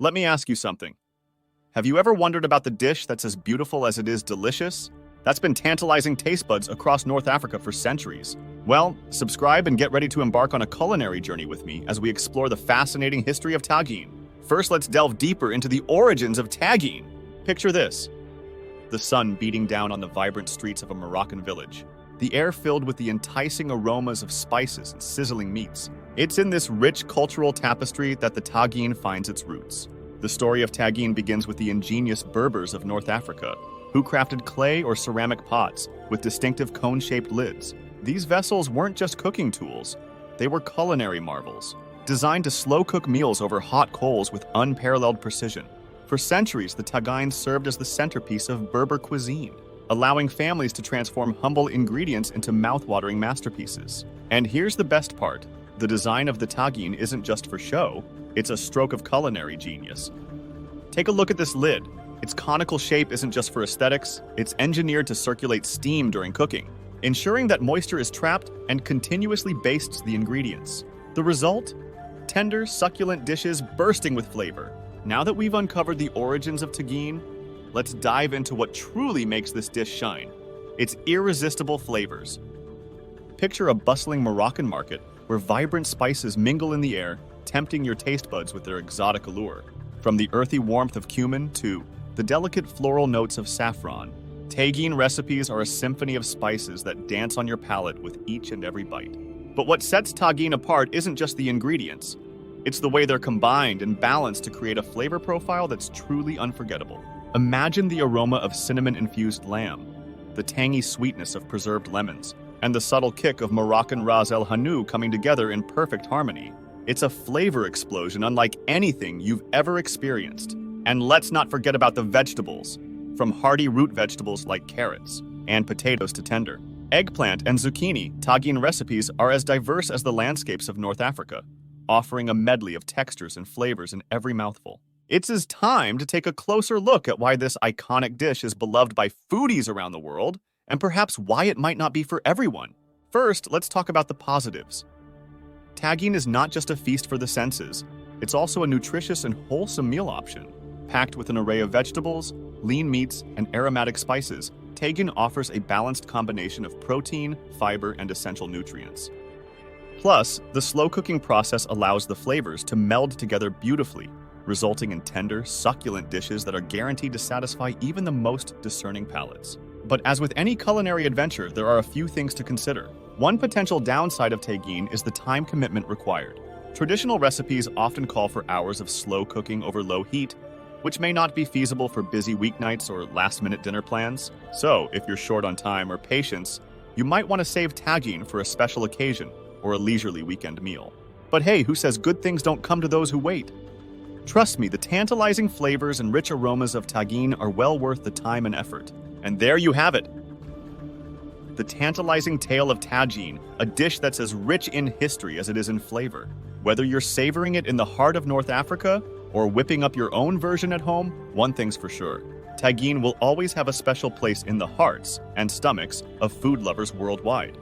Let me ask you something. Have you ever wondered about the dish that's as beautiful as it is delicious? That's been tantalizing taste buds across North Africa for centuries. Well, subscribe and get ready to embark on a culinary journey with me as we explore the fascinating history of tagine. First, let's delve deeper into the origins of tagine. Picture this: the sun beating down on the vibrant streets of a Moroccan village, the air filled with the enticing aromas of spices and sizzling meats. It's in this rich cultural tapestry that the tagine finds its roots. The story of tagine begins with the ingenious Berbers of North Africa, who crafted clay or ceramic pots with distinctive cone-shaped lids. These vessels weren't just cooking tools, they were culinary marvels, designed to slow-cook meals over hot coals with unparalleled precision. For centuries, the tagine served as the centerpiece of Berber cuisine, allowing families to transform humble ingredients into mouth-watering masterpieces. And here's the best part: the design of the tagine isn't just for show, it's a stroke of culinary genius. Take a look at this lid. Its conical shape isn't just for aesthetics, it's engineered to circulate steam during cooking, ensuring that moisture is trapped and continuously bastes the ingredients. The result? Tender, succulent dishes bursting with flavor. Now that we've uncovered the origins of tagine, let's dive into what truly makes this dish shine: its irresistible flavors. Picture a bustling Moroccan market where vibrant spices mingle in the air, tempting your taste buds with their exotic allure. From the earthy warmth of cumin to the delicate floral notes of saffron, tagine recipes are a symphony of spices that dance on your palate with each and every bite. But what sets tagine apart isn't just the ingredients. It's the way they're combined and balanced to create a flavor profile that's truly unforgettable. Imagine the aroma of cinnamon-infused lamb, the tangy sweetness of preserved lemons, and the subtle kick of Moroccan Ras El Hanout coming together in perfect harmony. It's a flavor explosion unlike anything you've ever experienced. And let's not forget about the vegetables, from hearty root vegetables like carrots and potatoes to tender eggplant and zucchini. Tagine recipes are as diverse as the landscapes of North Africa, offering a medley of textures and flavors in every mouthful. It's time to take a closer look at why this iconic dish is beloved by foodies around the world, and perhaps why it might not be for everyone. First, let's talk about the positives. Tagine is not just a feast for the senses, it's also a nutritious and wholesome meal option. Packed with an array of vegetables, lean meats, and aromatic spices, tagine offers a balanced combination of protein, fiber, and essential nutrients. Plus, the slow cooking process allows the flavors to meld together beautifully, resulting in tender, succulent dishes that are guaranteed to satisfy even the most discerning palates. But as with any culinary adventure, there are a few things to consider. One potential downside of tagine is the time commitment required. Traditional recipes often call for hours of slow cooking over low heat, which may not be feasible for busy weeknights or last-minute dinner plans. So, if you're short on time or patience, you might want to save tagine for a special occasion or a leisurely weekend meal. But hey, who says good things don't come to those who wait? Trust me, the tantalizing flavors and rich aromas of tagine are well worth the time and effort. And there you have it. The tantalizing tale of tagine, a dish that's as rich in history as it is in flavor. Whether you're savoring it in the heart of North Africa or whipping up your own version at home, one thing's for sure: tagine will always have a special place in the hearts and stomachs of food lovers worldwide.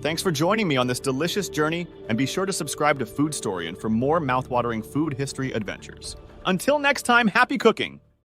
Thanks for joining me on this delicious journey, and be sure to subscribe to Food Storian for more mouthwatering food history adventures. Until next time, happy cooking!